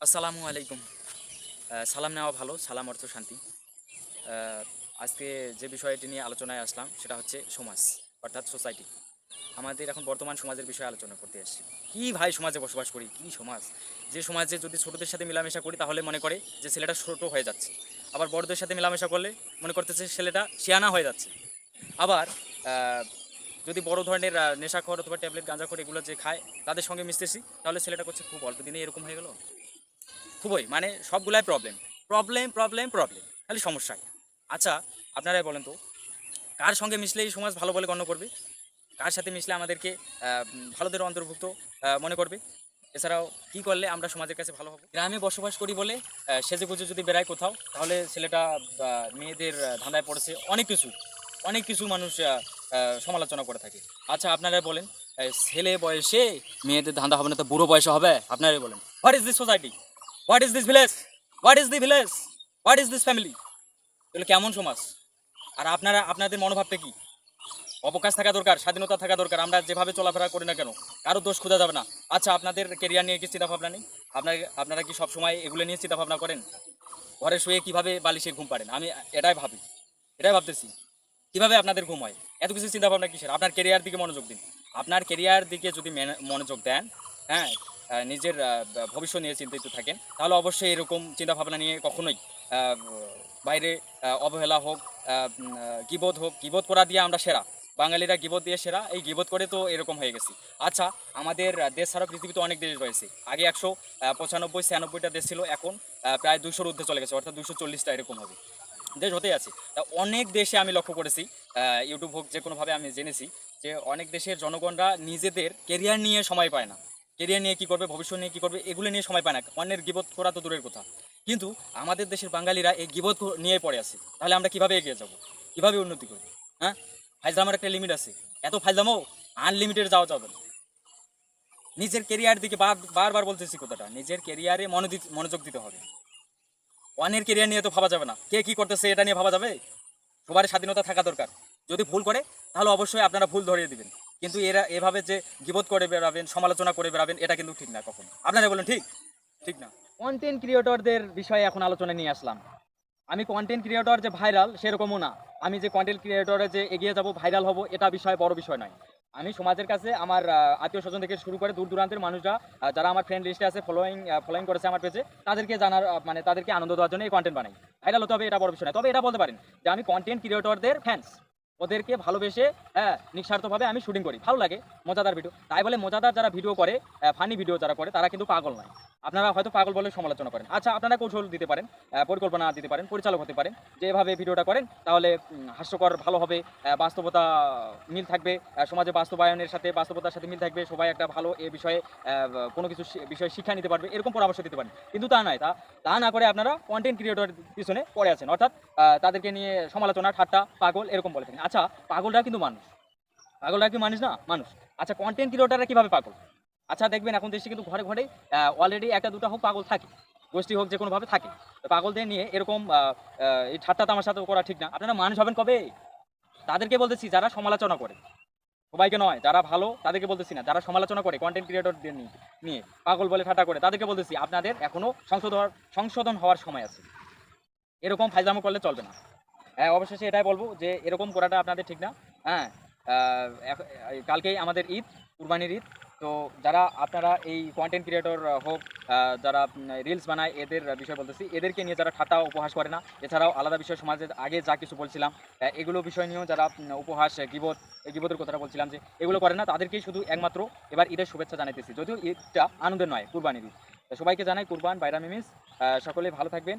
আসসালামু আলাইকুম। সালাম নেওয়া ভালো, সালাম অর্থ শান্তি। আজকে যে বিষয়টি নিয়ে আলোচনায় আসলাম সেটা হচ্ছে সমাজ, অর্থাৎ সোসাইটি। আমাদের এখন বর্তমান সমাজের বিষয়ে আলোচনা করতে এসেছি। কি ভাই সমাজে বসবাস করি, কি সমাজ! যে সমাজে যদি ছোটদের সাথে মেলামেশা করি তাহলে মনে করে যে ছেলেটা ছোট হয়ে যাচ্ছে। আবার বড়দের সাথে মেলামেশা করলে মনে করতেছে ছেলেটা সিয়ানা হয়ে যাচ্ছে। আবার আ যদি বড় ধরনের নেশাখোর অথবা ট্যাবলেট, গাঁজাখোর এগুলো যে খায় তাদের সঙ্গে মিশতেছি তাহলে ছেলেটা করছে খুব অল্প দিনেই এরকম হয়ে গেল। খুবই মানে সবগুলাই প্রবলেম, প্রবলেম, প্রবলেম, প্রবলেম, খালি সমস্যাই। আচ্ছা, আপনারাই বলেন তো, কার সঙ্গে মিশলে এই সমাজ ভালো বলে গণ্য করবে? কার সাথে মিশলে আমাদেরকে ভালোদের অন্তর্ভুক্ত মনে করবে? এছাড়াও কী করলে আমরা সমাজের কাছে ভালো হব? গ্রামে বসবাস করি বলে সেজেগুজে যদি বেড়ায় কোথাও, তাহলে ছেলেটা মেয়েদের ধাঁধায় পড়েছে, অনেক কিছু, অনেক কিছু মানুষ সমালোচনা করে থাকে। আচ্ছা, আপনারা বলেন, ছেলে বয়সে মেয়েদের ধাঁধা হবে না তো বুড়ো বয়সে হবে? আপনারাই বলেন, what is this society? What is this village? What is the village? What is this family? এগুলো কেমন সমাজ? আর আপনাদের মনোভাবটা কি? অবকাশ থাকা দরকার, স্বাধীনতা থাকা দরকার। আমরা যেভাবে চলাফেরা করি না কেন, কারো দোষ খোঁজা যাবে না। আচ্ছা, আপনাদের কেরিয়ার নিয়ে কি চিন্তাভাবনা নেই? আপনারা কি সবসময় এগুলো নিয়ে চিন্তাভাবনা করেন? ঘরে শুয়ে কিভাবে বালিশে ঘুম পাড়েন? আমি এটাই ভাবি, এটাই ভাবতেছি। কিভাবে আপনাদের ঘুম হয়? এত কিছু চিন্তাভাবনা কিসের? আপনার কেরিয়ার দিকে মনোযোগ দিন। আপনার কেরিয়ার দিকে যদি মনোযোগ দেন, হ্যাঁ, নিজের ভবিষ্যৎ নিয়ে চিন্তিত থাকেন, তাহলে অবশ্যই এরকম চিন্তাভাবনা নিয়ে কখনোই বাইরে অবহেলা হোক, গীবত হোক, গীবত করা দিয়ে আমরা সেরা। বাঙালিরা গীবত দিয়ে সেরা, এই গীবত করে তো এরকম হয়ে গেছি। আচ্ছা, আমাদের দেশ ছাড়া পৃথিবীতে অনেক দেশ রয়েছে। আগে 195-96টা দেশ ছিল, এখন প্রায় 200-র ঊর্ধ্বে চলে গেছে, অর্থাৎ 240টা এরকম হবে। দেশ হতেই আছে। তা অনেক দেশে আমি লক্ষ্য করেছি, ইউটিউব হোক যে কোনোভাবে আমি জেনেছি যে অনেক দেশের জনগণরা নিজেদের কেরিয়ার নিয়ে সময় পায় না। কেরিয়ার নিয়ে কী করবে, ভবিষ্যৎ নিয়ে কী করবে, এগুলো নিয়ে সময় পায় না। অন্যের গীবত করা তো দূরের কথা। কিন্তু আমাদের দেশের বাঙালিরা এই গীবত নিয়ে পড়ে আছে। তাহলে আমরা কীভাবে এগিয়ে যাব? কীভাবে উন্নতি করব? হ্যাঁ? ফাইজলামের একটা লিমিট আছে। এত ফাইজলামও আনলিমিটেড যাওয়া যাবে না। নিজের কেরিয়ার দিকে বারবার বলতেছি কথাটা, নিজের কেরিয়ারে মনোযোগ দিতে হবে। অন্যের কেরিয়ার নিয়ে তো ভাবা যাবে না। কে কী করতেছে এটা নিয়ে ভাবা যাবে? সবার স্বাধীনতা থাকা দরকার। যদি ভুল করে তাহলে অবশ্যই আপনারা ভুল ধরিয়ে দিবেন। কিন্তু এরা এভাবে যে গীবত করে বেড়াবেন, সমালোচনা করে বেড়াবেন, এটা কিন্তু ঠিক না কখনো। আপনারা বলেন ঠিক? ঠিক না। কন্টেন্ট ক্রিয়েটরদের বিষয়ে এখন আলোচনা নিয়ে আসলাম। আমি কন্টেন্ট ক্রিয়েটর যে ভাইরাল সেরকমও না। আমি যে কন্টেন্ট ক্রিয়েটরে যে এগিয়ে যাব, ভাইরাল হব, এটা বড় বিষয় নয়। আমি সমাজের কাছে আমার আত্মীয়স্বজন থেকে শুরু করে দূর দূরান্তের মানুষরা, যারা আমার ফ্রেন্ড লিস্টে আছে, ফলোইং করেছে আমার পেজে, তাদেরকে জানার মানে তাদেরকে আনন্দ দেওয়ার জন্য এই কন্টেন্ট বানাই। ভাইরাল হতে হবে, এটা বড় বিষয় নয়। তবে এটা বলতে পারেন যে আমি কন্টেন্ট ক্রিয়েটরদের ফ্যান্স। ওদেরকে ভালোবেসে, হ্যাঁ, নিঃস্বার্থভাবে আমি শুটিং করি। ভালো লাগে, মজাদার ভিডিও। তাই বলে মজাদার যারা ভিডিও করে, ফানি ভিডিও যারা করে, তারা কিন্তু পাগল নয়। আপনারা হয়তো পাগল বলে সমালোচনা করেন। আচ্ছা, আপনারা কৌশল দিতে পারেন, পরিকল্পনা দিতে পারেন, পরিচালক হতে পারেন যে এভাবে ভিডিওটা করেন, তাহলে হাস্যকর ভালো হবে, বাস্তবতা মিল থাকবে, সমাজে বাস্তবায়নের সাথে বাস্তবতার সাথে মিল থাকবে, সবাই একটা ভালো এ বিষয়ে কোনো কিছু বিষয়ে শিক্ষা নিতে পারবে, এরকম পরামর্শ দিতে পারেন। কিন্তু তা নয়, তা না করে আপনারা কন্টেন্ট ক্রিয়েটর পিছনে পড়ে আছেন, অর্থাৎ তাদেরকে নিয়ে সমালোচনা, ঠাট্টা, পাগল এরকম বলে থাকেন। আচ্ছা, পাগলরা কিন্তু মানুষ। পাগলরা কি মানুষ না? মানুষ। আচ্ছা, কন্টেন্ট ক্রিয়েটররা কিভাবে পাগল? আচ্ছা, দেখবেন এখন দেশে কিন্তু ঘরে ঘরে অলরেডি একটা দুটা হোক পাগল থাকে, গোষ্ঠী হোক যে কোনোভাবে থাকে। তো পাগলদের নিয়ে এরকম এই ঠাট্টা তামাশা তো করা ঠিক না। আপনারা মানুষ হবেন কবে? তাদেরকে বলতেছি যারা সমালোচনা করে, সবাইকে নয়। যারা ভালো তাদেরকে বলতেছি না, যারা সমালোচনা করে কন্টেন্ট ক্রিয়েটরদের নিয়ে পাগল বলে ঠাট্টা করে, তাদেরকে বলতেছি আপনাদের এখনো সংশোধন হওয়ার সময় আছে। এরকম ফাইজলামো করলে চলবে না। হ্যাঁ, অবশেষে এটাই বলবো যে এরকম করাটা আপনাদের ঠিক না। হ্যাঁ, কালকেই আমাদের ঈদ, কুরবানির ঈদ। তো যারা আপনারা এই কন্টেন্ট ক্রিয়েটর হোক, যারা রিলস বানায়, এদের বিষয় বলতেছি, এদেরকে নিয়ে যারা ঠাট্টা উপহাস করে না, এছাড়াও আলাদা বিষয় সমাজের আগে যা কিছু বলছিলাম, এগুলো বিষয় নিয়েও যারা উপহাস, গীবত, এই গীবতের কথাটা বলছিলাম যে এগুলো করে না, তাদেরকেই শুধু একমাত্র এবার ঈদের শুভেচ্ছা জানাইতেছি। যদিও ঈদটা আনন্দের নয়, কুরবানির ঈদ। তো সবাইকে জানাই কুরবান বাইরাম মিস। সকলেই ভালো থাকবেন।